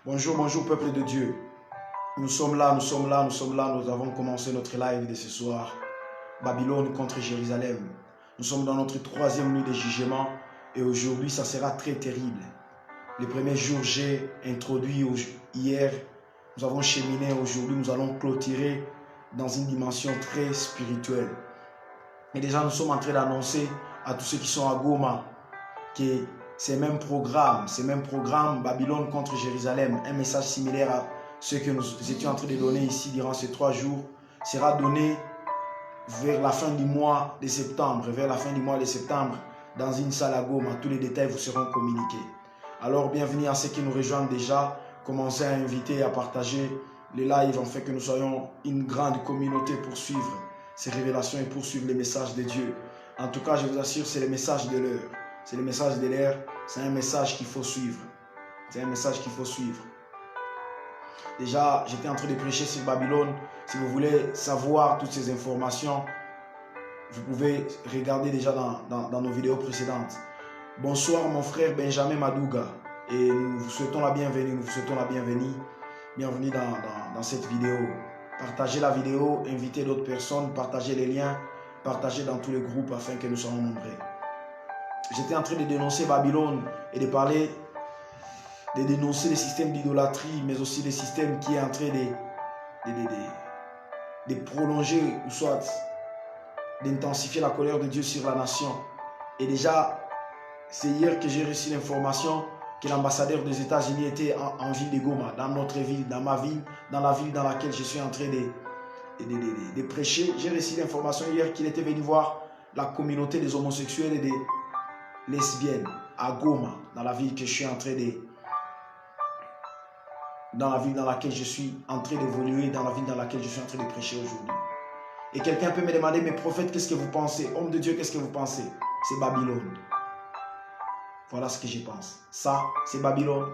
Bonjour, bonjour peuple de Dieu. Nous sommes là, nous avons commencé notre live de ce soir. Babylone contre Jérusalem. Nous sommes dans notre 3e nuit de jugement et aujourd'hui ça sera très terrible. Les premiers jours j'ai introduit hier, nous avons cheminé, aujourd'hui nous allons clôturer dans une dimension très spirituelle. Et déjà nous sommes en train d'annoncer à tous ceux qui sont à Goma que ces mêmes programmes Babylone contre Jérusalem, un message similaire à ce que nous étions en train de donner ici durant ces 3 jours, sera donné vers la fin du mois de septembre, dans une salle à Goma. Tous les détails vous seront communiqués. Alors bienvenue à ceux qui nous rejoignent déjà. Commencez à inviter et à partager les lives afin que nous soyons une grande communauté pour suivre ces révélations et pour suivre les messages de Dieu. En tout cas, je vous assure, c'est le message de l'heure. C'est le message de l'heure, c'est un message qu'il faut suivre. C'est un message qu'il faut suivre. Déjà, j'étais en train de prêcher sur Babylone. Si vous voulez savoir toutes ces informations, vous pouvez regarder déjà dans nos vidéos précédentes. Bonsoir mon frère Benjamin Madouga. Et nous vous souhaitons la bienvenue. Bienvenue dans cette vidéo. Partagez la vidéo, invitez d'autres personnes, partagez les liens, partagez dans tous les groupes afin que nous soyons nombreux. J'étais en train de dénoncer Babylone et de dénoncer les systèmes d'idolâtrie, mais aussi les systèmes qui est en train de prolonger ou soit d'intensifier la colère de Dieu sur la nation. Et déjà, c'est hier que j'ai reçu l'information que l'ambassadeur des États-Unis était en ville de Goma, dans notre ville, dans ma ville, dans la ville dans laquelle je suis en train de prêcher. J'ai reçu l'information hier qu'il était venu voir la communauté des homosexuels et des lesbiennes à Goma, dans la ville que je suis en train de... dans la ville dans laquelle je suis en train d'évoluer, dans la ville dans laquelle je suis en train de prêcher aujourd'hui. Et quelqu'un peut me demander, mais prophète, qu'est-ce que vous pensez? Homme de Dieu, qu'est-ce que vous pensez? C'est Babylone. Voilà ce que je pense. Ça, c'est Babylone.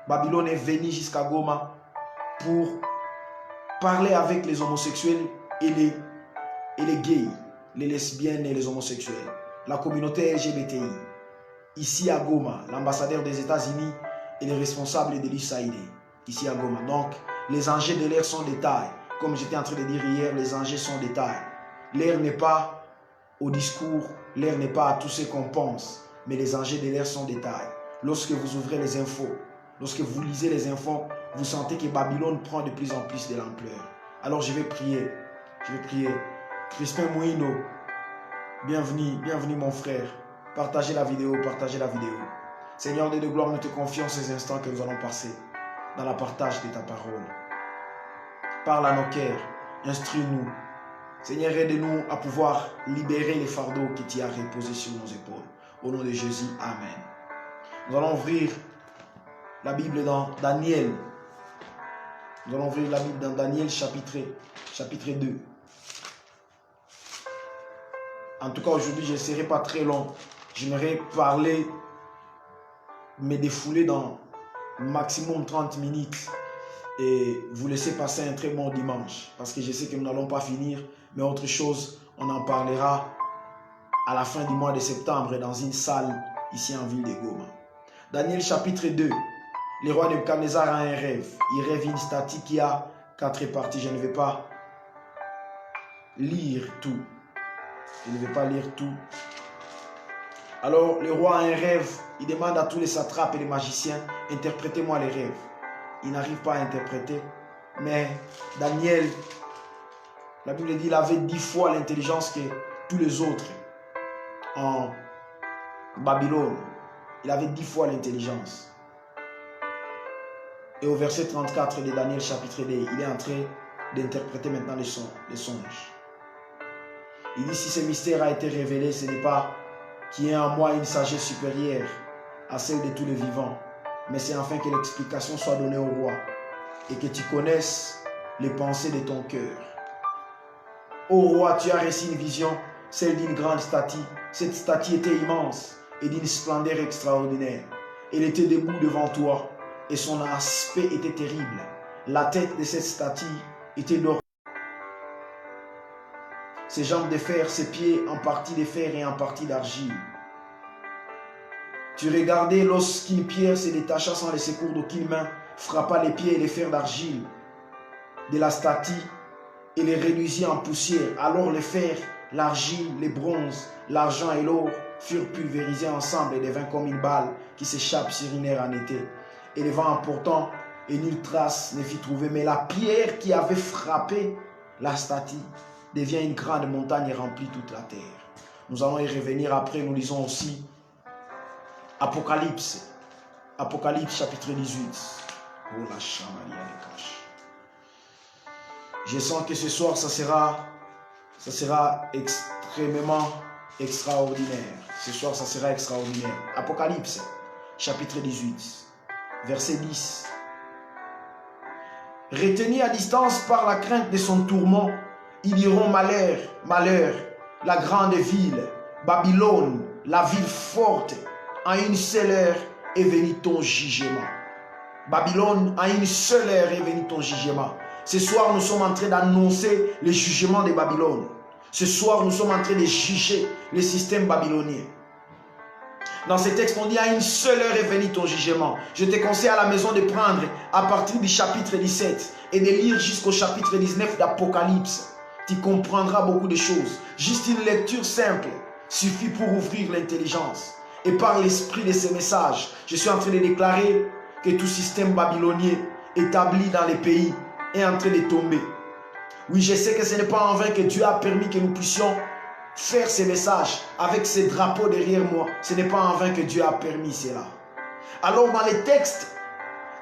Babylone est venu jusqu'à Goma pour parler avec les homosexuels et les gays, les lesbiennes et les homosexuels. La communauté LGBTI. Ici à Goma, l'ambassadeur des États-Unis et les responsables de l'USAID. Ici à Goma. Donc, les enjeux de l'air sont des tailles. Comme j'étais en train de dire hier, les enjeux sont des tailles. L'air n'est pas au discours, l'air n'est pas à tout ce qu'on pense, mais les enjeux de l'air sont des tailles. Lorsque vous ouvrez les infos, lorsque vous lisez les infos, vous sentez que Babylone prend de plus en plus de l'ampleur. Alors je vais prier. Crispin Mouino, bienvenue mon frère. Partagez la vidéo. Seigneur Dieu de gloire, nous te confions ces instants que nous allons passer dans la partage de ta parole. Parle à nos cœurs, instruis-nous. Seigneur, aide-nous à pouvoir libérer les fardeaux que tu as reposés sur nos épaules. Au nom de Jésus, Amen. Nous allons ouvrir la Bible dans Daniel. Chapitre 2. En tout cas, aujourd'hui, je ne serai pas très long. J'aimerais parler, me défouler dans maximum 30 minutes et vous laisser passer un très bon dimanche. Parce que je sais que nous n'allons pas finir, mais autre chose, on en parlera à la fin du mois de septembre dans une salle ici en ville de Goma. Daniel chapitre 2. Le roi Nebuchadnezzar a un rêve. Il rêve une statue qui a 4 parties. Je ne vais pas lire tout. Alors le roi a un rêve. Il demande à tous les satrapes et les magiciens, interprétez-moi les rêves. Il n'arrive pas à interpréter. Mais Daniel, la Bible dit, il avait 10 fois l'intelligence que tous les autres en Babylone. Il avait 10 fois l'intelligence. Et au verset 34 de Daniel chapitre 2, il est en train d'interpréter maintenant les songes. Il dit, si ce mystère a été révélé, ce n'est pas qu'il y ait en moi une sagesse supérieure à celle de tous les vivants, mais c'est afin que l'explication soit donnée au roi et que tu connaisses les pensées de ton cœur. Ô roi, tu as reçu une vision, celle d'une grande statue. Cette statue était immense et d'une splendeur extraordinaire. Elle était debout devant toi et son aspect était terrible. La tête de cette statue était d'or. Ses jambes de fer, ses pieds en partie de fer et en partie d'argile. Tu regardais lorsqu'une pierre se détacha sans le secours d'aucune main, frappa les pieds et les fers d'argile de la statue et les réduisit en poussière. Alors les fers, l'argile, les bronzes, l'argent et l'or furent pulvérisés ensemble et devinrent comme une balle qui s'échappe sur une aire en été. Et les vents emportant, et nulle trace ne fut trouvée. Mais la pierre qui avait frappé la statue devient une grande montagne et remplit toute la terre. Nous allons y revenir après. Nous lisons aussi Apocalypse. Apocalypse chapitre 18. Oh la chamaria des caches. Je sens que ce soir, ça sera extrêmement extraordinaire. Ce soir, ça sera extraordinaire. Apocalypse, chapitre 18, verset 10. Retenus à distance par la crainte de son tourment, ils diront malheur, malheur, la grande ville, Babylone, la ville forte, en une seule heure est venu ton jugement. Babylone, en une seule heure est venu ton jugement. Ce soir, nous sommes en train d'annoncer le jugement de Babylone. Ce soir, nous sommes en train de juger le système babylonien. Dans ce texte, on dit à une seule heure est venu ton jugement. Je te conseille à la maison de prendre à partir du chapitre 17 et de lire jusqu'au chapitre 19 d'Apocalypse. Tu comprendras beaucoup de choses. Juste une lecture simple suffit pour ouvrir l'intelligence. Et par l'esprit de ces messages, je suis en train de déclarer que tout système babylonien établi dans les pays est en train de tomber. Oui, je sais que ce n'est pas en vain que Dieu a permis que nous puissions faire ces messages avec ces drapeaux derrière moi. Ce n'est pas en vain que Dieu a permis cela. Alors dans les textes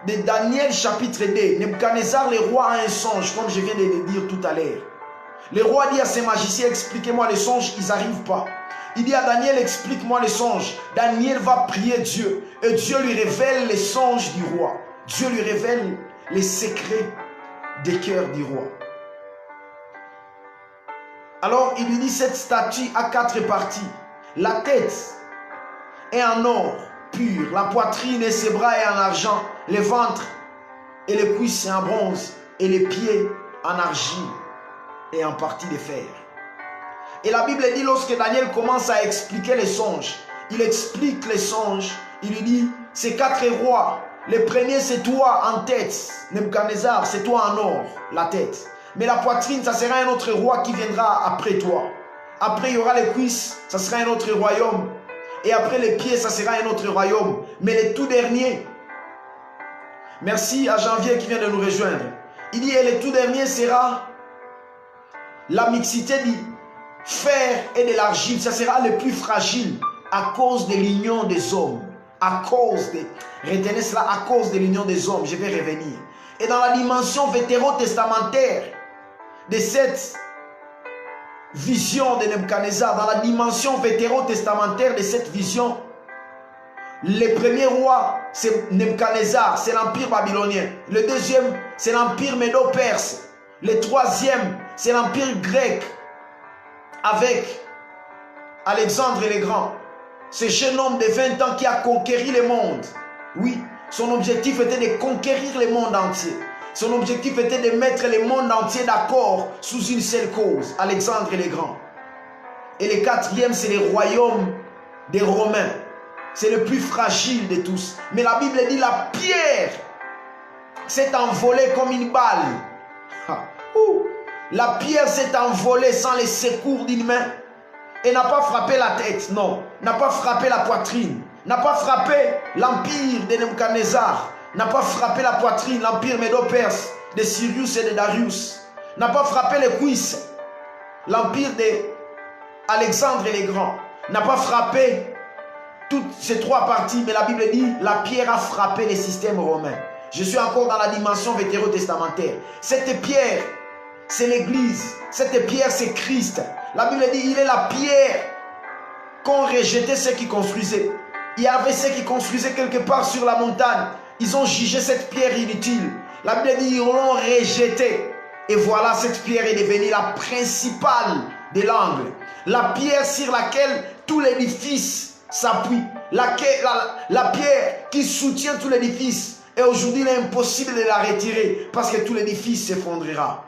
de Daniel chapitre 2, Nebuchadnezzar le roi a un songe, comme je viens de le dire tout à l'heure. Le roi dit à ses magiciens, expliquez-moi les songes, ils n'arrivent pas. Il dit à Daniel, explique-moi les songes. Daniel va prier Dieu et Dieu lui révèle les songes du roi. Dieu lui révèle les secrets des cœurs du roi. Alors il lui dit, cette statue a 4 parties. La tête est en or pur, la poitrine et ses bras est en argent, le ventre et les cuisses en bronze et les pieds en argile et en partie de fer. Et la Bible dit, lorsque Daniel commence à expliquer les songes, il explique les songes, il lui dit, ces 4 rois, le premier c'est toi en tête, Nebuchadnezzar, c'est toi en or, la tête. Mais la poitrine, ça sera un autre roi qui viendra après toi. Après, il y aura les cuisses, ça sera un autre royaume. Et après les pieds, ça sera un autre royaume. Mais le tout dernier, merci à Janvier qui vient de nous rejoindre. Il dit, et le tout dernier sera la mixité du fer et de l'argile. Ça sera le plus fragile à cause de l'union des hommes. À cause de, retenez cela, à cause de l'union des hommes. Je vais revenir. Et dans la dimension vétérotestamentaire de cette vision de Nebuchadnezzar, dans la dimension vétérotestamentaire de cette vision, le premier roi, c'est Nebuchadnezzar, c'est l'empire babylonien. Le deuxième, c'est l'empire médo-perse. Le troisième, c'est l'empire grec, avec Alexandre le Grand. Ce jeune homme de 20 ans qui a conquéri le monde. Oui, son objectif était de conquérir le monde entier. Son objectif était de mettre le monde entier d'accord sous une seule cause, Alexandre le Grand. Et le quatrième, c'est le royaume des Romains. C'est le plus fragile de tous. Mais la Bible dit, la pierre s'est envolée comme une balle. La pierre s'est envolée sans le secours d'une main. Et n'a pas frappé la tête, non. N'a pas frappé la poitrine. N'a pas frappé l'empire de Nebuchadnezzar. N'a pas frappé la poitrine, l'empire médo-perse de Cyrus et de Darius. N'a pas frappé les cuisses, l'empire d'Alexandre le Grand. N'a pas frappé toutes ces 3 parties, mais la Bible dit, la pierre a frappé les systèmes romains. Je suis encore dans la dimension vétérotestamentaire. Cette pierre, c'est l'Église. Cette pierre, c'est Christ. La Bible dit, il est la pierre qu'ont rejeté ceux qui construisaient. Il y avait ceux qui construisaient quelque part sur la montagne. Ils ont jugé cette pierre inutile. La Bible dit, ils l'ont rejetée. Et voilà, cette pierre est devenue la principale de l'angle. La pierre sur laquelle tout l'édifice s'appuie. La pierre qui soutient tout l'édifice. Et aujourd'hui, il est impossible de la retirer parce que tout l'édifice s'effondrera.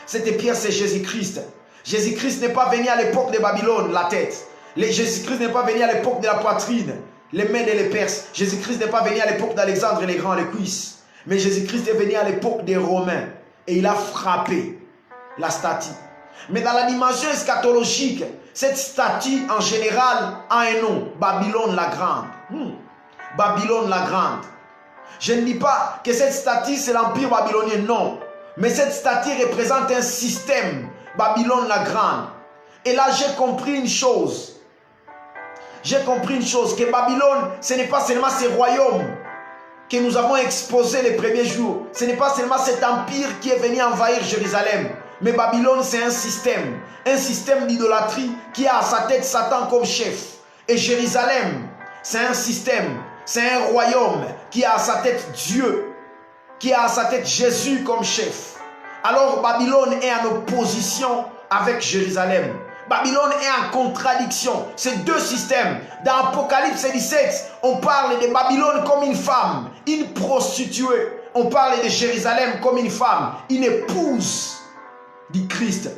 Cette pierre, c'est Jésus-Christ. Jésus-Christ n'est pas venu à l'époque de Babylone, la tête. Jésus-Christ n'est pas venu à l'époque de la poitrine, les Mèdes et les Perses. Jésus-Christ n'est pas venu à l'époque d'Alexandre les Grands, les cuisses. Mais Jésus-Christ est venu à l'époque des Romains. Et il a frappé la statue. Mais dans la dimension eschatologique, cette statue en général a un nom. Babylone la Grande. Babylone la Grande. Je ne dis pas que cette statue c'est l'empire babylonien, non. Mais cette statue représente un système. Babylone la Grande. Et là j'ai compris une chose. J'ai compris une chose. Que Babylone, ce n'est pas seulement ces royaumes que nous avons exposés les premiers jours. Ce n'est pas seulement cet empire qui est venu envahir Jérusalem. Mais Babylone, c'est un système d'idolâtrie qui a à sa tête Satan comme chef. Et Jérusalem, c'est un système, c'est un royaume qui a à sa tête Dieu, qui a à sa tête Jésus comme chef. Alors Babylone est en opposition avec Jérusalem. Babylone est en contradiction. C'est deux systèmes. Dans Apocalypse 17, on parle de Babylone comme une femme, une prostituée. On parle de Jérusalem comme une femme, une épouse du Christ.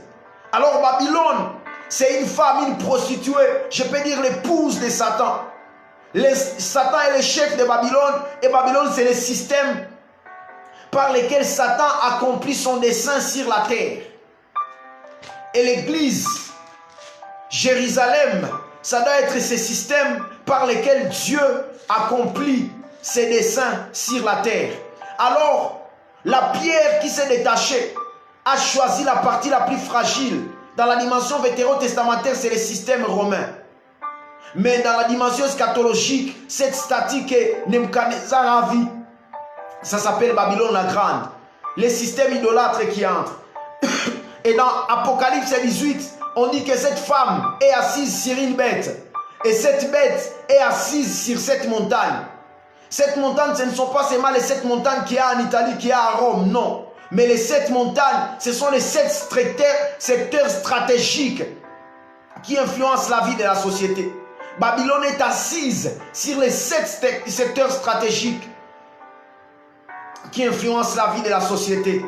Alors Babylone, c'est une femme, une prostituée, je peux dire l'épouse de Satan. Satan est le chef de Babylone et Babylone c'est le système par lequel Satan accomplit son dessein sur la terre. Et l'église, Jérusalem, ça doit être ce système par lequel Dieu accomplit ses desseins sur la terre. Alors, la pierre qui s'est détachée a choisi la partie la plus fragile. Dans la dimension vétérotestamentaire, c'est le système romain. Mais dans la dimension eschatologique, cette statue que Nebuchadnezzar a vue, ça s'appelle Babylone la Grande. Les systèmes idolâtres qui entrent. Et dans Apocalypse 18, on dit que cette femme est assise sur une bête. Et cette bête est assise sur cette montagne. Cette montagne, ce ne sont pas seulement les 7 montagnes qu'il y a en Italie, qu'il y a à Rome, non. Mais les 7 montagnes, ce sont les 7 secteurs stratégiques qui influencent la vie de la société. Babylone est assise sur les 7 secteurs stratégiques qui influencent la vie de la société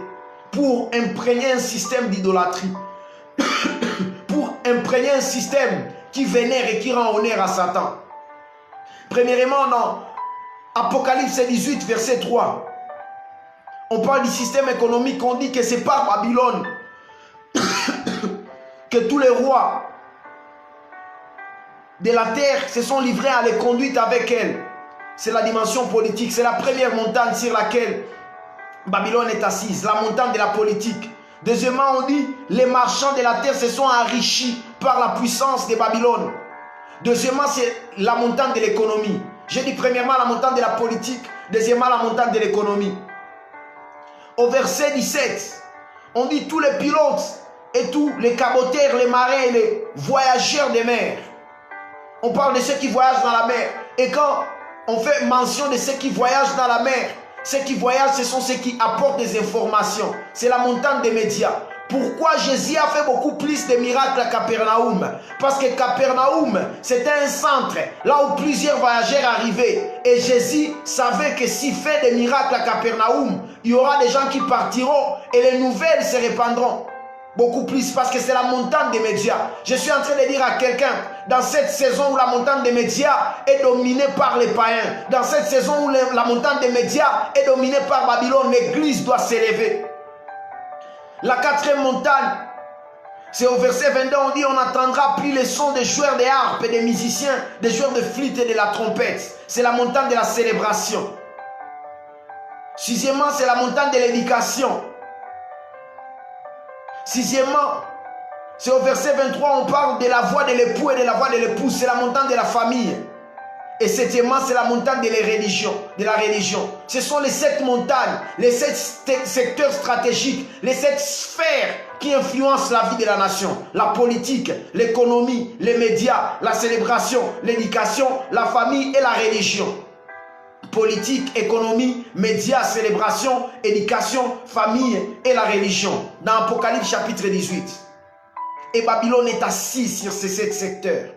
pour imprégner un système d'idolâtrie, pour imprégner un système qui vénère et qui rend honneur à Satan. Premièrement, dans Apocalypse 18, verset 3, on parle du système économique, on dit que c'est par Babylone que tous les rois de la terre se sont livrés à les conduire avec elle. C'est la dimension politique, c'est la première montagne sur laquelle Babylone est assise, la montagne de la politique. Deuxièmement, on dit les marchands de la terre se sont enrichis par la puissance de Babylone. Deuxièmement, c'est la montagne de l'économie. J'ai dit premièrement la montagne de la politique, deuxièmement la montagne de l'économie. Au verset 17, on dit tous les pilotes et tous les caboteurs, les marins et les voyageurs des mers. On parle de ceux qui voyagent dans la mer. Et quand on fait mention de ceux qui voyagent dans la mer, ceux qui voyagent, ce sont ceux qui apportent des informations. C'est la montagne des médias. Pourquoi Jésus a fait beaucoup plus de miracles à Capernaum? Parce que Capernaum, c'était un centre, là où plusieurs voyageurs arrivaient. Et Jésus savait que s'il fait des miracles à Capernaum, il y aura des gens qui partiront et les nouvelles se répandront. Beaucoup plus parce que c'est la montagne des médias. Je suis en train de dire à quelqu'un, dans cette saison où la montagne des médias est dominée par les païens, dans cette saison où la montagne des médias est dominée par Babylone, l'église doit s'élever. La 4e montagne, c'est au verset 22, on dit on n'entendra plus les sons des joueurs de harpe et des musiciens, des joueurs de flûte et de la trompette. C'est la montagne de la célébration. 6e, c'est la montagne de l'éducation. 6e, c'est au verset 23, on parle de la voix de l'époux et de la voix de l'épouse. C'est la montagne de la famille. Et 7e, c'est la montagne de la religion. Ce sont les 7 montagnes, les 7 secteurs stratégiques, les 7 sphères qui influencent la vie de la nation. La politique, l'économie, les médias, la célébration, l'éducation, la famille et la religion. Politique, économie, médias, célébration, éducation, famille et la religion. Dans Apocalypse chapitre 18. Et Babylone est assise sur ces 7 secteurs.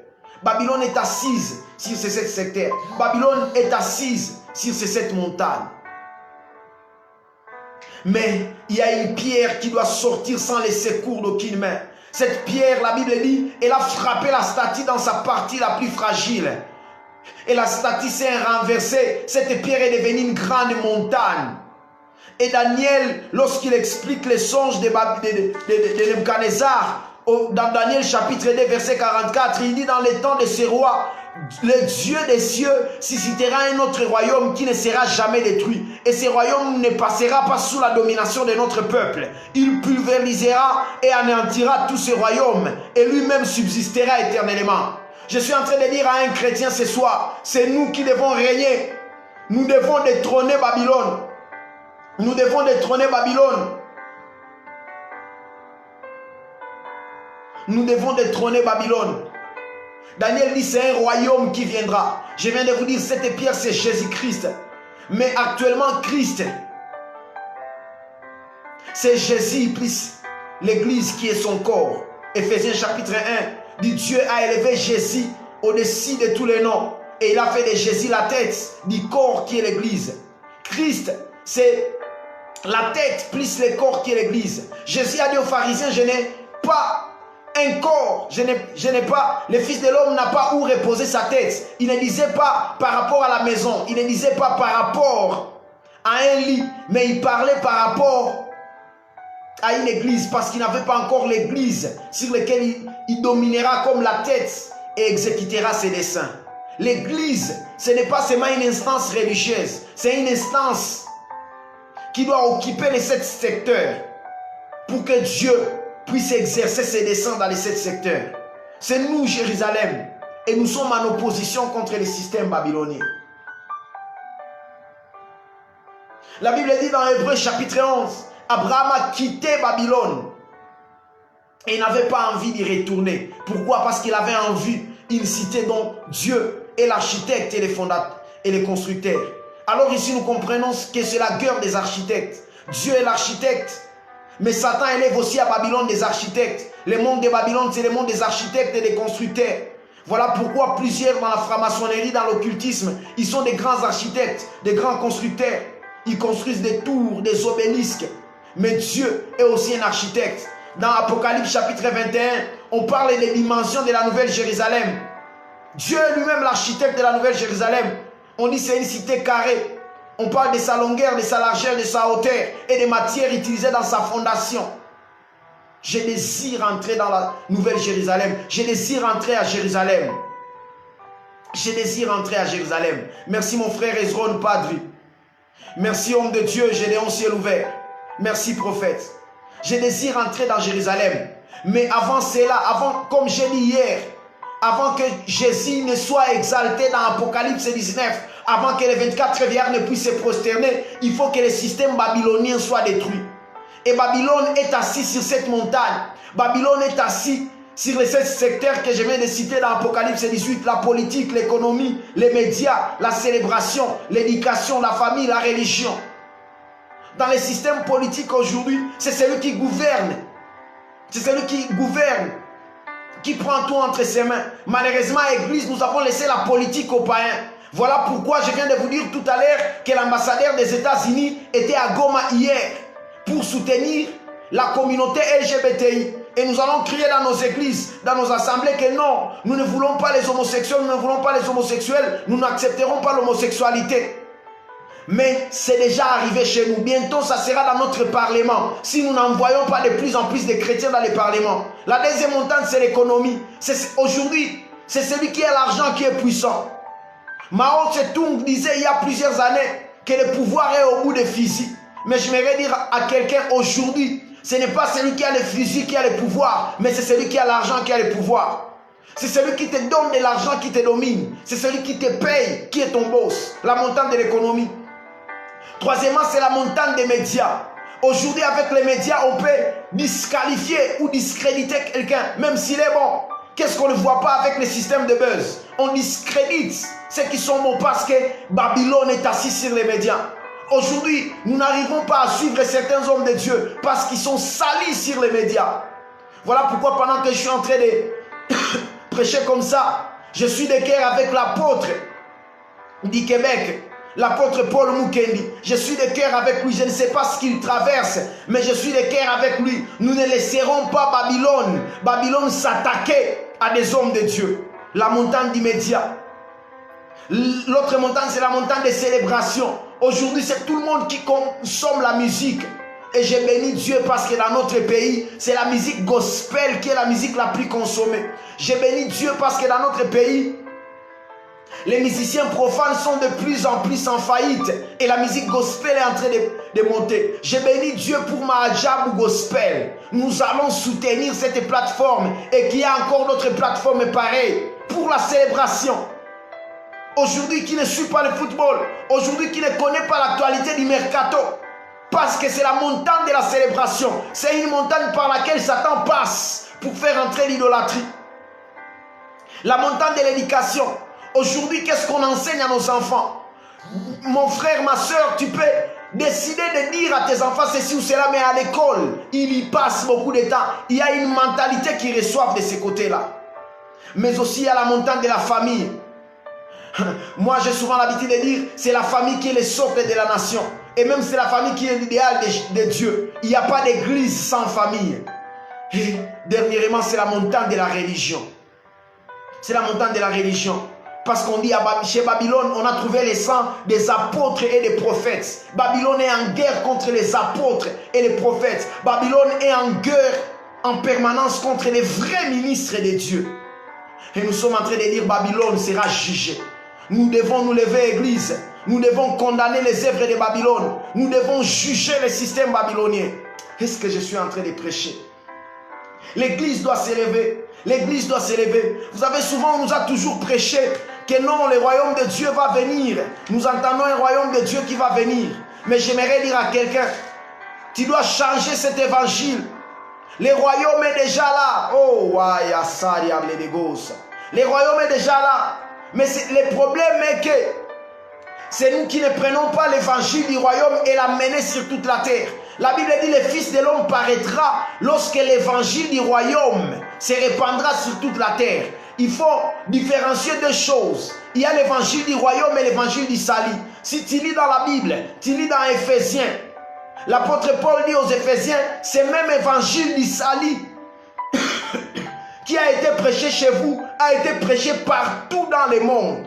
Babylone est assise sur ces 7 secteurs. Babylone est assise sur ces 7 montagnes. Mais il y a une pierre qui doit sortir sans les secours d'aucune main. Cette pierre, la Bible dit, elle a frappé la statue dans sa partie la plus fragile. Et la statue s'est renversée. Cette pierre est devenue une grande montagne. Et Daniel, lorsqu'il explique les songes de Nebuchadnezzar, dans Daniel chapitre 2, verset 44, il dit dans les temps de ces rois, le Dieu des cieux suscitera un autre royaume qui ne sera jamais détruit. Et ce royaume ne passera pas sous la domination de notre peuple. Il pulvérisera et anéantira tous ces royaumes et lui-même subsistera éternellement. Je suis en train de dire à un chrétien ce soir, c'est nous qui devons régner. Nous devons détrôner Babylone. Nous devons détrôner Babylone. Nous devons détrôner Babylone. Daniel dit c'est un royaume qui viendra. Je viens de vous dire, cette pierre c'est Jésus-Christ. Mais actuellement Christ, c'est Jésus plus l'église qui est son corps. Éphésiens chapitre 1 dit Dieu a élevé Jésus au-dessus de tous les noms. Et il a fait de Jésus la tête du corps qui est l'église. Christ c'est la tête plus le corps qui est l'église. Jésus a dit aux pharisiens, je n'ai pas un corps, je n'ai pas, le Fils de l'homme n'a pas où reposer sa tête. Il ne disait pas par rapport à la maison, il ne disait pas par rapport à un lit, mais il parlait par rapport à une église, parce qu'il n'avait pas encore l'église sur laquelle il dominera comme la tête et exécutera ses desseins. L'église, ce n'est pas seulement une instance religieuse, c'est une instance qui doit occuper les 7 secteurs pour que Dieu puisse exercer ses desseins dans les 7 secteurs. C'est nous, Jérusalem, et nous sommes en opposition contre le système babylonien. La Bible dit dans Hébreux chapitre 11, Abraham a quitté Babylone et il n'avait pas envie d'y retourner. Pourquoi? Parce qu'il avait en vue une cité dont Dieu est l'architecte et le fondateur et le constructeur. Alors ici nous comprenons que c'est la guerre des architectes. Dieu est l'architecte, mais Satan élève aussi à Babylone des architectes. Le monde de Babylone, c'est le monde des architectes et des constructeurs. Voilà pourquoi plusieurs dans la franc-maçonnerie, dans l'occultisme, ils sont des grands architectes, des grands constructeurs. Ils construisent des tours, des obélisques. Mais Dieu est aussi un architecte. Dans Apocalypse chapitre 21, on parle des dimensions de la Nouvelle Jérusalem. Dieu est lui-même l'architecte de la Nouvelle Jérusalem. On dit c'est une cité carrée. On parle de sa longueur, de sa largeur, de sa hauteur et des matières utilisées dans sa fondation. Je désire entrer dans la Nouvelle Jérusalem. Je désire entrer à Jérusalem. Je désire entrer à Jérusalem. Merci mon frère Ezron Padri. Merci homme de Dieu, Gédéon ciel ouvert. Merci prophète. Je désire entrer dans Jérusalem. Mais avant cela, comme j'ai dit hier, avant que Jésus ne soit exalté dans Apocalypse 19, avant que les 24 vieillards ne puissent se prosterner, il faut que le système babylonien soit détruit. Et Babylone est assis sur cette montagne. Babylone est assis sur les 7 secteurs que je viens de citer dans Apocalypse 18, la politique, l'économie, les médias, la célébration, l'éducation, la famille, la religion. Dans les systèmes politiques aujourd'hui, c'est celui qui gouverne. C'est celui qui gouverne, qui prend tout entre ses mains. Malheureusement, à l'Église, nous avons laissé la politique aux païens. Voilà pourquoi je viens de vous dire tout à l'heure que l'ambassadeur des États-Unis était à Goma hier pour soutenir la communauté LGBTI. Et nous allons crier dans nos églises, dans nos assemblées que non, nous ne voulons pas les homosexuels, nous ne voulons pas les homosexuels, nous n'accepterons pas l'homosexualité. Mais c'est déjà arrivé chez nous. Bientôt, ça sera dans notre parlement. Si nous n'envoyons pas de plus en plus de chrétiens dans les parlements. La deuxième montagne, c'est l'économie. Aujourd'hui, c'est celui qui a l'argent qui est puissant. Mao Tse-tung disait il y a plusieurs années que le pouvoir est au bout des fusils. Mais je voudrais dire à quelqu'un aujourd'hui, ce n'est pas celui qui a le fusil qui a le pouvoir, mais c'est celui qui a l'argent qui a le pouvoir. C'est celui qui te donne de l'argent qui te domine. C'est celui qui te paye qui est ton boss. La montagne de l'économie. Troisièmement, c'est la montagne des médias. Aujourd'hui, avec les médias, on peut disqualifier ou discréditer quelqu'un, même s'il est bon. Qu'est-ce qu'on ne voit pas avec les systèmes de buzz? On discrédite ceux qui sont bons parce que Babylone est assis sur les médias. Aujourd'hui, nous n'arrivons pas à suivre certains hommes de Dieu parce qu'ils sont salis sur les médias. Voilà pourquoi pendant que je suis en train de prêcher comme ça, je suis de cœur avec l'apôtre du Québec, l'apôtre Paul Mukendi. Je suis de cœur avec lui. Je ne sais pas ce qu'il traverse, mais je suis de cœur avec lui. Nous ne laisserons pas Babylone s'attaquer à des hommes de Dieu. La montagne du média. L'autre montagne, c'est la montagne des célébrations. Aujourd'hui, c'est tout le monde qui consomme la musique. Et j'ai béni Dieu parce que dans notre pays, c'est la musique gospel qui est la musique la plus consommée. J'ai béni Dieu parce que dans notre pays, les musiciens profanes sont de plus en plus en faillite. Et la musique gospel est en train de monter. J'ai béni Dieu pour Mahajabou Gospel. Nous allons soutenir cette plateforme. Et qu'il y a encore d'autres plateformes pareilles pour la célébration. Aujourd'hui, qui ne suit pas le football. Aujourd'hui, qui ne connaît pas l'actualité du mercato. Parce que c'est la montagne de la célébration. C'est une montagne par laquelle Satan passe pour faire entrer l'idolâtrie. La montagne de l'éducation. Aujourd'hui, qu'est-ce qu'on enseigne à nos enfants? Mon frère, ma soeur, tu peux décider de dire à tes enfants ceci ou cela, mais à l'école, il y passe beaucoup de temps. Il y a une mentalité qu'ils reçoivent de ces côtés-là. Mais aussi, il y a la montagne de la famille. Moi, j'ai souvent l'habitude de dire, c'est la famille qui est le socle de la nation. Et même c'est la famille qui est l'idéal de Dieu. Il n'y a pas d'église sans famille. Et dernièrement, c'est la montagne de la religion. C'est la montagne de la religion. Parce qu'on dit chez Babylone, on a trouvé les sangs des apôtres et des prophètes. Babylone est en guerre contre les apôtres et les prophètes. Babylone est en guerre en permanence contre les vrais ministres de Dieu. Et nous sommes en train de dire Babylone sera jugée. Nous devons nous lever, Église. Nous devons condamner les œuvres de Babylone. Nous devons juger le système babylonien. Est-ce que je suis en train de prêcher? L'Église doit s'élever. L'Église doit s'élever. Vous savez, souvent, on nous a toujours prêché que non, le royaume de Dieu va venir. Nous entendons un royaume de Dieu qui va venir. Mais j'aimerais dire à quelqu'un, tu dois changer cet évangile. Le royaume est déjà là. Oh, le royaume est déjà là. Mais le problème est que c'est nous qui ne prenons pas l'évangile du royaume et l'amener sur toute la terre. La Bible dit le Fils de l'homme paraîtra lorsque l'évangile du royaume se répandra sur toute la terre. Il faut différencier deux choses. Il y a l'évangile du royaume et l'évangile du salut. Si tu lis dans la Bible, tu lis dans Éphésiens, l'apôtre Paul dit aux Éphésiens, ce même évangile du salut qui a été prêché chez vous, a été prêché partout dans le monde.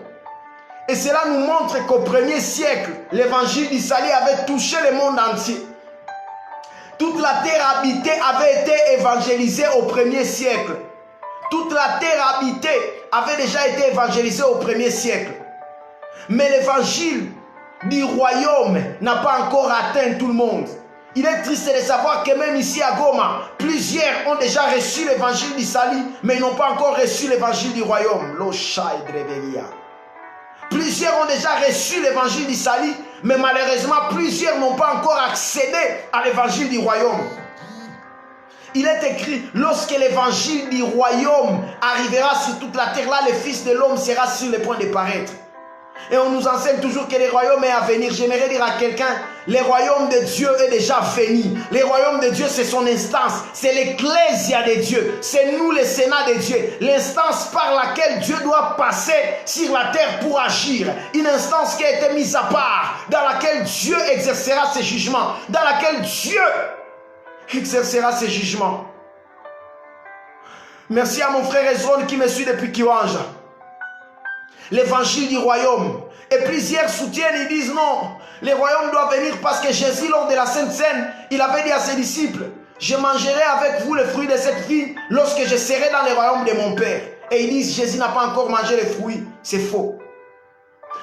Et cela nous montre qu'au 1er siècle, l'évangile du salut avait touché le monde entier. Toute la terre habitée avait été évangélisée au 1er siècle. Toute la terre habitée avait déjà été évangélisée au 1er siècle. Mais l'évangile du royaume n'a pas encore atteint tout le monde. Il est triste de savoir que même ici à Goma, plusieurs ont déjà reçu l'évangile du salut, mais ils n'ont pas encore reçu l'évangile du royaume. Plusieurs ont déjà reçu l'évangile du salut, mais malheureusement, plusieurs n'ont pas encore accédé à l'évangile du royaume. Il est écrit, lorsque l'évangile du royaume arrivera sur toute la terre, là, le Fils de l'homme sera sur le point de paraître. Et on nous enseigne toujours que le royaume est à venir. J'aimerais dire à quelqu'un, le royaume de Dieu est déjà venu. Le royaume de Dieu, c'est son instance. C'est l'ecclésia de Dieu. C'est nous, le Sénat de Dieu. L'instance par laquelle Dieu doit passer sur la terre pour agir. Une instance qui a été mise à part, dans laquelle Dieu exercera ses jugements. Dans laquelle Dieu exercera ses jugements. Merci à mon frère Ezron qui me suit depuis Kiwanja. L'évangile du royaume. Et plusieurs soutiennent, ils disent non, le royaume doit venir parce que Jésus, lors de la Sainte Seine, il avait dit à ses disciples, je mangerai avec vous le fruit de cette vie lorsque je serai dans le royaume de mon Père. Et ils disent, Jésus n'a pas encore mangé les fruits. C'est faux.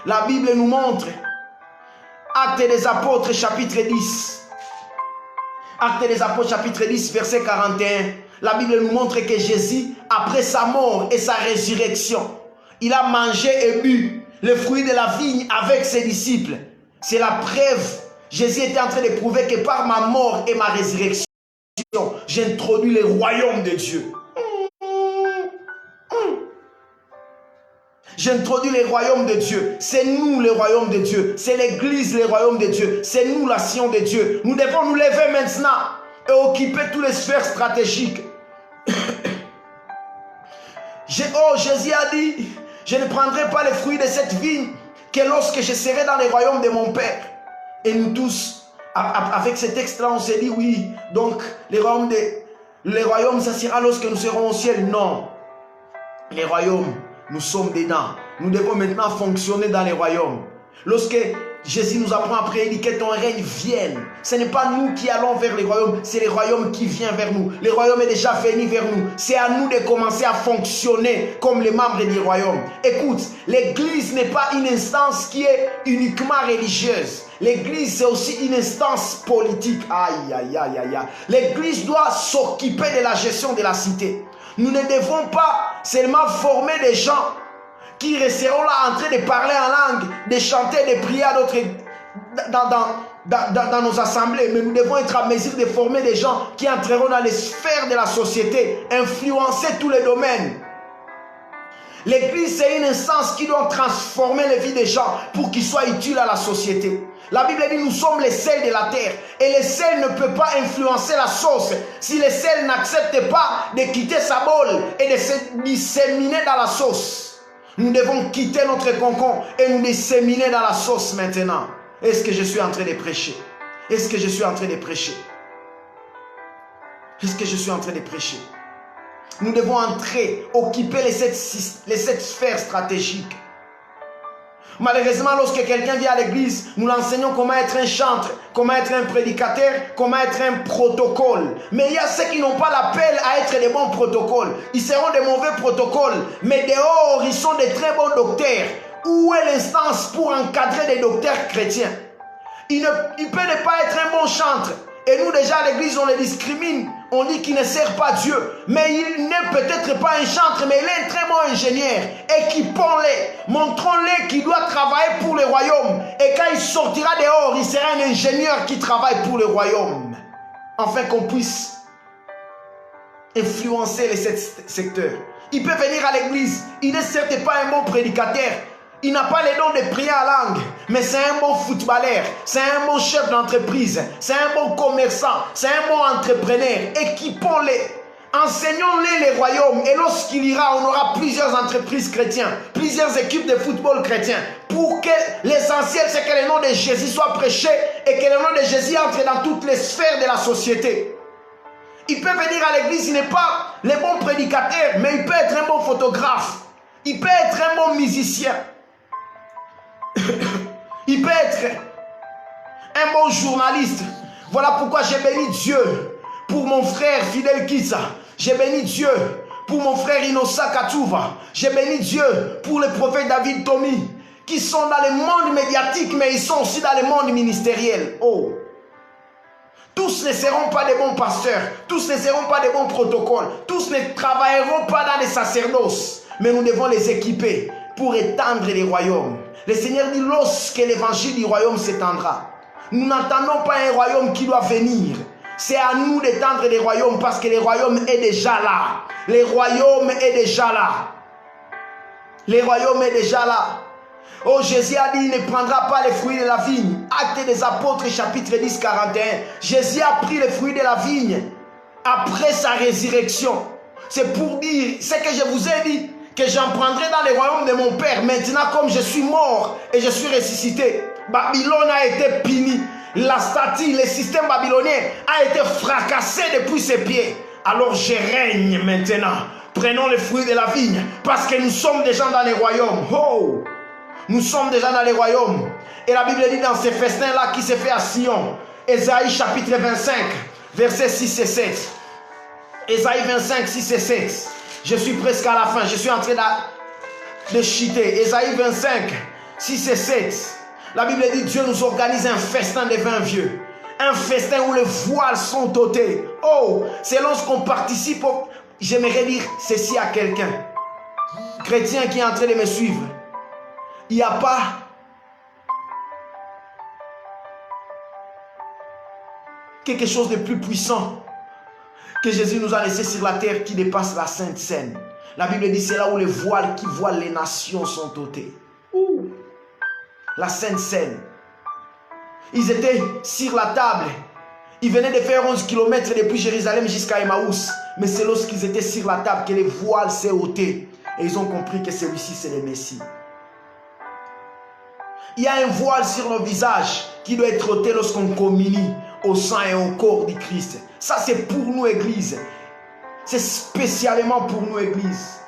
La Bible nous montre, Actes des Apôtres, chapitre 10. Actes des Apôtres, chapitre 10, verset 41. La Bible nous montre que Jésus, après sa mort et sa résurrection, il a mangé et bu le fruit de la vigne avec ses disciples. C'est la preuve. Jésus était en train de prouver que par ma mort et ma résurrection, j'introduis le royaume de Dieu. J'introduis le royaume de Dieu. C'est nous le royaume de Dieu. C'est l'église le royaume de Dieu. C'est nous la Sion de Dieu. Nous devons nous lever maintenant et occuper toutes les sphères stratégiques. Jésus a dit, je ne prendrai pas les fruits de cette vigne que lorsque je serai dans le royaume de mon Père. Et nous tous, avec ce texte-là, on s'est dit, oui, donc le royaume, ça sera lorsque nous serons au ciel. Non. Les royaumes, nous sommes dedans. Nous devons maintenant fonctionner dans les royaumes. Lorsque Jésus nous apprend après, il dit que ton règne vienne. Ce n'est pas nous qui allons vers les royaumes, c'est les royaumes qui viennent vers nous. Le royaume est déjà venu vers nous. C'est à nous de commencer à fonctionner comme les membres du royaume. Écoute, l'église n'est pas une instance qui est uniquement religieuse. L'église, c'est aussi une instance politique. Aïe, aïe, aïe, aïe, aïe. L'église doit s'occuper de la gestion de la cité. Nous ne devons pas seulement former des gens qui resteront là en train de parler en langue, de chanter, de prier à d'autres dans nos assemblées. Mais nous devons être à mesure de former des gens qui entreront dans les sphères de la société, influencer tous les domaines. L'église, c'est une instance qui doit transformer les vies des gens pour qu'ils soient utiles à la société. La Bible dit nous sommes les sels de la terre et le sel ne peut pas influencer la sauce si le sel n'accepte pas de quitter sa bolle et de se disséminer dans la sauce. Nous devons quitter notre concombre et nous disséminer dans la sauce maintenant. Est-ce que je suis en train de prêcher? Est-ce que je suis en train de prêcher? Est-ce que je suis en train de prêcher? Nous devons entrer, occuper les sept sphères stratégiques. Malheureusement, lorsque quelqu'un vient à l'église, nous l'enseignons comment être un chantre, comment être un prédicateur, comment être un protocole. Mais il y a ceux qui n'ont pas l'appel à être des bons protocoles. Ils seront des mauvais protocoles. Mais dehors, ils sont des très bons docteurs. Où est l'instance pour encadrer des docteurs chrétiens? Il peut ne pas être un bon chantre. Et nous déjà à l'église on les discrimine. On dit qu'il ne sert pas Dieu. Mais il n'est peut-être pas un chantre, mais il est un très bon ingénieur. Équipons-les. Montrons-les qu'il doit travailler pour le royaume. Et quand il sortira dehors, il sera un ingénieur qui travaille pour le royaume. Afin qu'on puisse influencer les sept secteurs. Il peut venir à l'église. Il n'est certes pas un bon prédicateur. Il n'a pas les dons de prier à langue, mais c'est un bon footballeur, c'est un bon chef d'entreprise, c'est un bon commerçant, c'est un bon entrepreneur. Équipons-les, enseignons-les les royaumes et lorsqu'il ira, on aura plusieurs entreprises chrétiennes, plusieurs équipes de football chrétiens pour que l'essentiel c'est que le nom de Jésus soit prêché et que le nom de Jésus entre dans toutes les sphères de la société. Il peut venir à l'église, il n'est pas le bon prédicateur, mais il peut être un bon photographe, il peut être un bon musicien. Il peut être un bon journaliste. Voilà pourquoi j'ai béni Dieu pour mon frère Fidel Kitsa. J'ai béni Dieu pour mon frère Inosa Katouva. J'ai béni Dieu pour le prophète David Tommy qui sont dans le monde médiatique mais ils sont aussi dans le monde ministériel. Oh, tous ne seront pas des bons pasteurs, tous ne seront pas des bons protocoles, tous ne travailleront pas dans les sacerdoces, mais nous devons les équiper pour étendre les royaumes. Le Seigneur dit lorsque l'évangile du royaume s'étendra, nous n'attendons pas un royaume qui doit venir. C'est à nous d'étendre les royaumes parce que le royaume est déjà là. Le royaume est déjà là. Le royaume est déjà là. Oh, Jésus a dit, il ne prendra pas les fruits de la vigne. Actes des apôtres, chapitre 10, 41. Jésus a pris les fruits de la vigne après sa résurrection. C'est pour dire ce que je vous ai dit, que j'en prendrai dans le royaume de mon Père. Maintenant, comme je suis mort et je suis ressuscité, Babylone a été punie. La statue, le système babylonien a été fracassé depuis ses pieds. Alors je règne maintenant. Prenons les fruits de la vigne parce que nous sommes déjà dans les royaumes. Oh! Nous sommes déjà dans les royaumes. Et la Bible dit dans ces festins-là qui se fait à Sion, Ésaïe chapitre 25, versets 6 et 7. Ésaïe 25, 6 et 7. Je suis presque à la fin. Je suis en train de chuter. Ésaïe 25, 6 et 7. La Bible dit Dieu nous organise un festin de vin vieux. Un festin où les voiles sont ôtés. Oh, c'est lorsqu'on participe. J'aimerais dire ceci à quelqu'un. Chrétien qui est en train de me suivre. Il n'y a pas quelque chose de plus puissant que Jésus nous a laissé sur la terre qui dépasse la Sainte Seine. La Bible dit c'est là où les voiles qui voilent les nations sont ôtés. La Sainte Seine. Ils étaient sur la table. Ils venaient de faire 11 km depuis Jérusalem jusqu'à Emmaüs. Mais c'est lorsqu'ils étaient sur la table que les voiles s'est ôté. Et ils ont compris que celui-ci c'est le Messie. Il y a un voile sur nos visages qui doit être ôté lorsqu'on communie au sang et au corps du Christ. Ça c'est pour nous Église. C'est spécialement pour nous Église.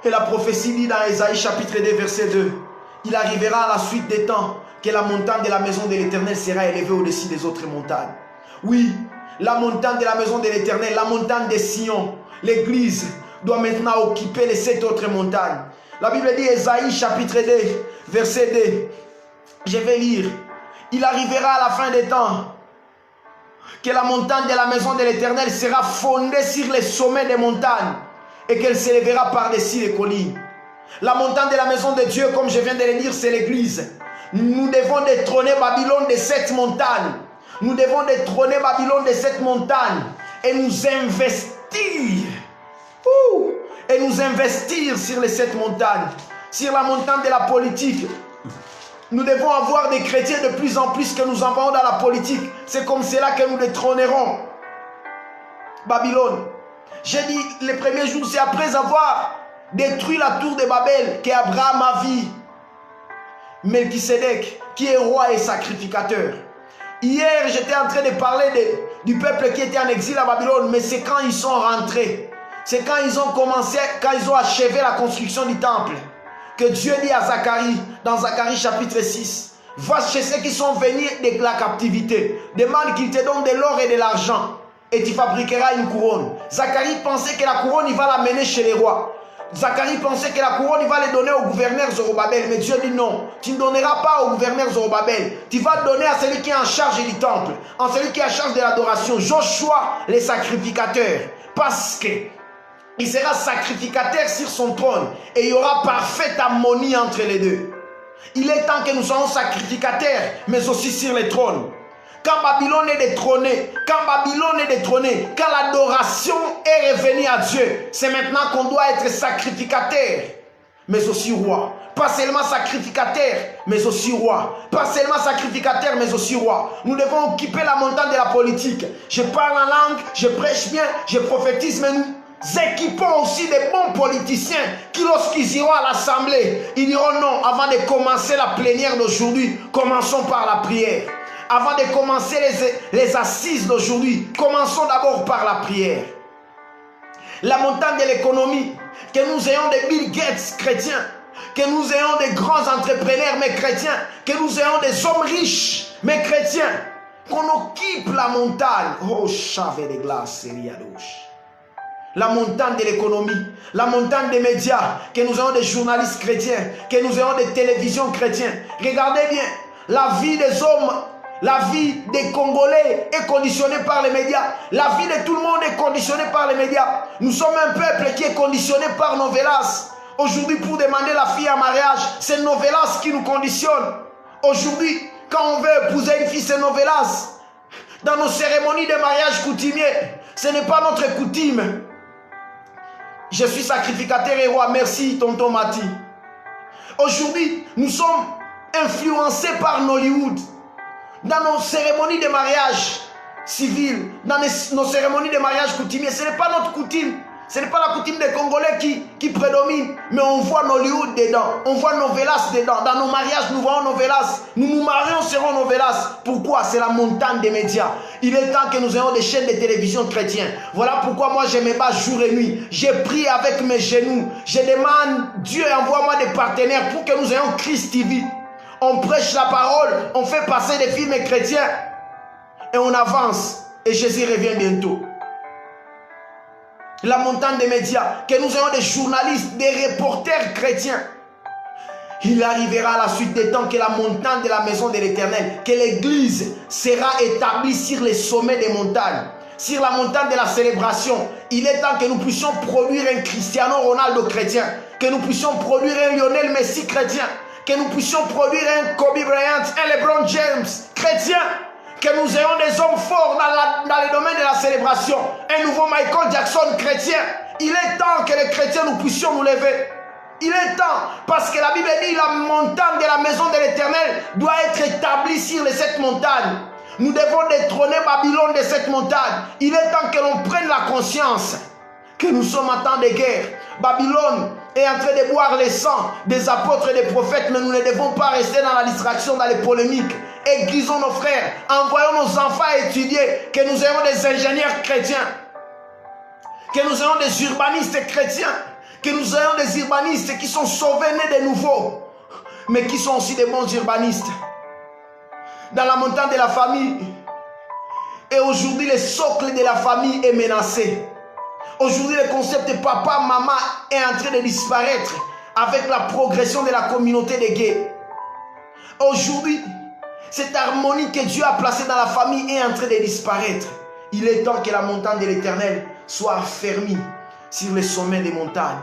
Et la prophétie dit dans Ésaïe chapitre 2 verset 2, il arrivera à la suite des temps que la montagne de la maison de l'Éternel sera élevée au-dessus des autres montagnes. Oui, la montagne de la maison de l'Éternel, la montagne de Sion, l'Église doit maintenant occuper les 7 autres montagnes. La Bible dit, Ésaïe chapitre 2, verset 2, je vais lire. Il arrivera à la fin des temps que la montagne de la maison de l'Éternel sera fondée sur les sommets des montagnes et qu'elle s'élèvera par-dessus les collines. La montagne de la maison de Dieu, comme je viens de le dire, c'est l'Église. Nous devons détrôner Babylone de cette montagne. Nous devons détrôner Babylone de cette montagne et nous investir. Et nous investir sur les 7 montagnes. Sur la montagne de la politique. Nous devons avoir des chrétiens de plus en plus que nous envoyons dans la politique. C'est comme cela que nous détrônerons Babylone. J'ai dit, les premiers jours, c'est après avoir détruit la tour de Babel qu'Abraham a vu Melchisédek, qui est roi et sacrificateur. Hier, j'étais en train de parler du peuple qui était en exil à Babylone, mais c'est quand ils sont rentrés. C'est quand ils ont commencé, quand ils ont achevé la construction du temple, que Dieu dit à Zacharie, dans Zacharie chapitre 6, va chez ceux qui sont venus de la captivité, demande qu'ils te donnent de l'or et de l'argent, et tu fabriqueras une couronne. Zacharie pensait que la couronne, il va l'amener chez les rois. Zacharie pensait que la couronne, il va les donner au gouverneur Zorobabel. Mais Dieu dit non, tu ne donneras pas au gouverneur Zorobabel. Tu vas donner à celui qui est en charge du temple, à celui qui est en charge de l'adoration, Joshua, les sacrificateurs. Parce que il sera sacrificateur sur son trône et il y aura parfaite harmonie entre les deux. Il est temps que nous soyons sacrificateurs, mais aussi sur les trônes. Quand Babylone est détrônée, quand l'adoration est revenue à Dieu, c'est maintenant qu'on doit être sacrificateur, mais aussi roi. Pas seulement sacrificateur, mais aussi roi. Pas seulement sacrificateur, mais aussi roi. Nous devons occuper la montagne de la politique. Je parle en langue, je prêche bien, je prophétise, mais nous équipons aussi des bons politiciens qui, lorsqu'ils iront à l'assemblée, ils diront non, avant de commencer la plénière d'aujourd'hui, commençons par la prière. Avant de commencer les assises d'aujourd'hui, commençons d'abord par la prière. La montagne de l'économie, que nous ayons des Bill Gates chrétiens, que nous ayons des grands entrepreneurs mais chrétiens, que nous ayons des hommes riches mais chrétiens, qu'on occupe la montagne. Oh, chave de glace, la montagne de l'économie, la montagne des médias, que nous ayons des journalistes chrétiens, que nous ayons des télévisions chrétiennes. Regardez bien, la vie des hommes, la vie des Congolais est conditionnée par les médias. La vie de tout le monde est conditionnée par les médias. Nous sommes un peuple qui est conditionné par Novelas. Aujourd'hui, pour demander la fille en mariage, c'est Novelas qui nous conditionne. Aujourd'hui, quand on veut épouser une fille, c'est Novelas. Dans nos cérémonies de mariage coutumiers, ce n'est pas notre coutume. Je suis sacrificateur et roi. Merci, tonton Mati. Aujourd'hui, nous sommes influencés par Nollywood. Dans nos cérémonies de mariage civil, dans nos cérémonies de mariage coutumiers, ce n'est pas notre coutume. Ce n'est pas la coutume des Congolais qui prédomine. Mais on voit Nollywood dedans. On voit Novelas dedans. Dans nos mariages, nous voyons Novelas. Nous nous marions, serons Novelas. Pourquoi? C'est la montagne des médias. Il est temps que nous ayons des chaînes de télévision chrétiennes. Voilà pourquoi moi je me bats jour et nuit. J'ai prié avec mes genoux. Je demande, Dieu envoie-moi des partenaires pour que nous ayons Christ TV. On prêche la parole, on fait passer des films chrétiens et on avance. Et Jésus revient bientôt. La montagne des médias, que nous ayons des journalistes, des reporters chrétiens. Il arrivera à la suite des temps que la montagne de la maison de l'Éternel, que l'Église sera établie sur les sommets des montagnes, sur la montagne de la célébration. Il est temps que nous puissions produire un Cristiano Ronaldo chrétien, que nous puissions produire un Lionel Messi chrétien, que nous puissions produire un Kobe Bryant, un LeBron James chrétien, que nous ayons des hommes forts dans le domaine de la célébration, un nouveau Michael Jackson chrétien. Il est temps que les chrétiens nous puissions nous lever. Il est temps, parce que la Bible dit la montagne de la maison de l'Éternel doit être établie sur les 7 montagnes. Nous devons détrôner Babylone de cette montagne. Il est temps que l'on prenne la conscience que nous sommes en temps de guerre. Babylone est en train de boire le sang des apôtres et des prophètes, mais nous ne devons pas rester dans la distraction, dans les polémiques. Aiguisons nos frères, envoyons nos enfants à étudier, que nous ayons des ingénieurs chrétiens, que nous ayons des urbanistes chrétiens, Que nous ayons des urbanistes qui sont sauvés, nés de nouveau, mais qui sont aussi des bons urbanistes. Dans la montagne de la famille, et aujourd'hui le socle de la famille est menacé. Aujourd'hui le concept de papa, maman est en train de disparaître avec la progression de la communauté des gays. Aujourd'hui, cette harmonie que Dieu a placée dans la famille est en train de disparaître. Il est temps que la montagne de l'Éternel soit affermie sur le sommet des montagnes.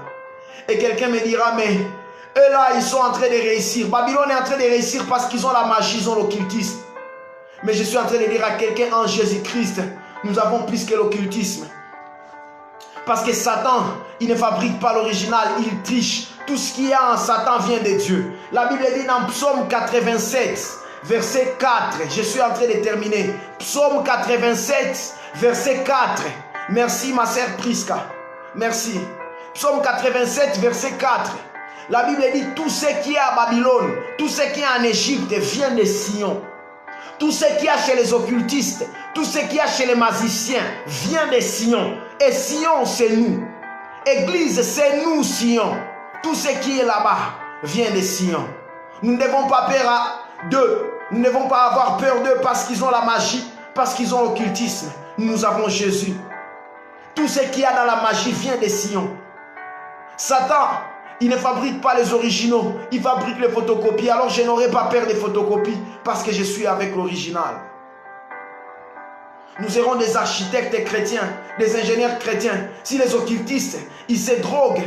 Et quelqu'un me dira, mais eux là, ils sont en train de réussir. Babylone est en train de réussir parce qu'ils ont la magie, ils ont l'occultisme. Mais je suis en train de dire à quelqu'un, en Jésus-Christ, nous avons plus que l'occultisme. Parce que Satan, il ne fabrique pas l'original, il triche. Tout ce qu'il y a en Satan vient de Dieu. La Bible dit dans Psaume 87, verset 4, je suis en train de terminer. Psaume 87, verset 4. Merci ma sœur Priska. Merci. Psaume 87, verset 4. La Bible dit, tout ce qui est à Babylone, tout ce qui est en Égypte vient de Sion. Tout ce qu'il y a chez les occultistes, tout ce qu'il y a chez les magiciens vient de Sion. Et Sion, c'est nous. Église, c'est nous, Sion. Tout ce qui est là-bas vient de Sion. Nous ne devons pas peur d'eux. Nous ne devons pas avoir peur d'eux parce qu'ils ont la magie, parce qu'ils ont l'occultisme. Nous avons Jésus. Tout ce qu'il y a dans la magie vient de Sion. Satan, il ne fabrique pas les originaux, il fabrique les photocopies. Alors je n'aurai pas peur des photocopies parce que je suis avec l'original. Nous serons des architectes chrétiens, des ingénieurs chrétiens. Si les occultistes, ils se droguent,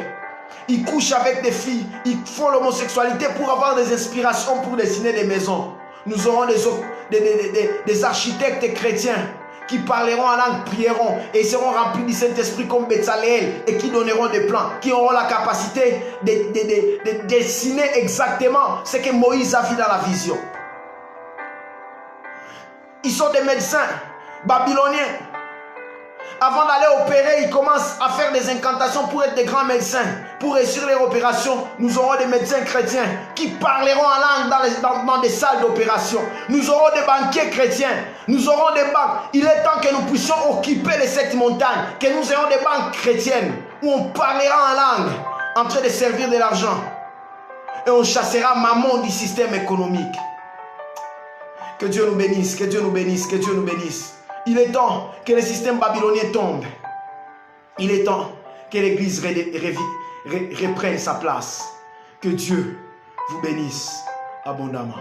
ils couchent avec des filles, ils font l'homosexualité pour avoir des inspirations pour dessiner des maisons. Nous aurons des architectes chrétiens qui parleront en langue, prieront et seront remplis du Saint-Esprit comme Bezaleel et qui donneront des plans, qui auront la capacité de dessiner exactement ce que Moïse a vu dans la vision. Ils sont des médecins babyloniens. Avant d'aller opérer, ils commencent à faire des incantations pour être des grands médecins. Pour réussir les opérations, nous aurons des médecins chrétiens qui parleront en langue dans des salles d'opération. Nous aurons des banquiers chrétiens. Nous aurons des banques. Il est temps que nous puissions occuper les 7 montagnes. Que nous ayons des banques chrétiennes où on parlera en langue en train de servir de l'argent. Et on chassera maman du système économique. Que Dieu nous bénisse, que Dieu nous bénisse, que Dieu nous bénisse. Il est temps que le système babylonien tombe. Il est temps que l'Église reprenne sa place. Que Dieu vous bénisse abondamment.